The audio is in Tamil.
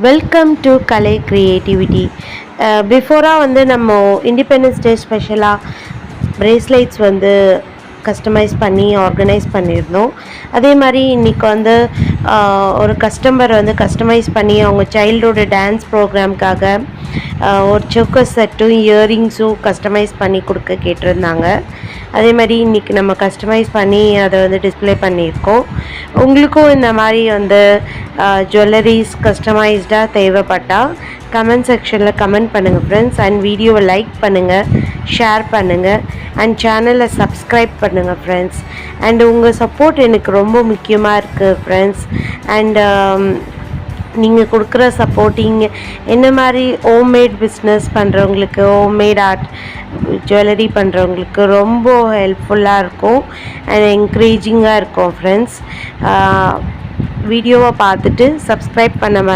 Welcome to Kalai creativity. பிஃபோராக வந்து நம்ம இண்டிபெண்டன்ஸ் டே ஸ்பெஷலாக பிரேஸ்லெட்ஸ் வந்து கஸ்டமைஸ் பண்ணி ஆர்கனைஸ் பண்ணியிருந்தோம். அதே மாதிரி இன்றைக்கி வந்து ஒரு கஸ்டமர் வந்து கஸ்டமைஸ் பண்ணி அவங்க சைல்டோட டான்ஸ் ப்ரோக்ராம்காக ஒரு சொக்கர் செட்டும் இயரிங்ஸும் கஸ்டமைஸ் பண்ணி கொடுக்க கேட்டிருந்தாங்க. அதே மாதிரி இன்றைக்கி நம்ம கஸ்டமைஸ் பண்ணி அதை வந்து டிஸ்பிளே பண்ணியிருக்கோம். உங்களுக்கும் இந்த மாதிரி வந்து ஜுவல்லரிஸ் கஸ்டமைஸ்டாக தேவைப்பட்டால் கமெண்ட் செக்ஷனில் கமெண்ட் பண்ணுங்கள் ஃப்ரெண்ட்ஸ். அண்ட் வீடியோவை லைக் பண்ணுங்கள், ஷேர் பண்ணுங்கள் அண்ட் சேனலை சப்ஸ்கிரைப் பண்ணுங்கள் ஃப்ரெண்ட்ஸ். அண்ட் உங்கள் சப்போர்ட் எனக்கு ரொம்ப முக்கியமாக இருக்குது ஃப்ரெண்ட்ஸ். அண்ட் நீங்கள் கொடுக்குற சப்போர்ட்டிங் என்ன மாதிரி ஹோம்மேட் பிஸ்னஸ் பண்ணுறவங்களுக்கு, ஹோம்மேட் ஆர்ட் ஜுவல்லரி பண்ணுறவங்களுக்கு ரொம்ப ஹெல்ப்ஃபுல்லாக இருக்கும் அண்ட் என்கரேஜிங்காக இருக்கும் ஃப்ரெண்ட்ஸ். வீடியோவை பார்த்துட்டு சப்ஸ்கிரைப் பண்ண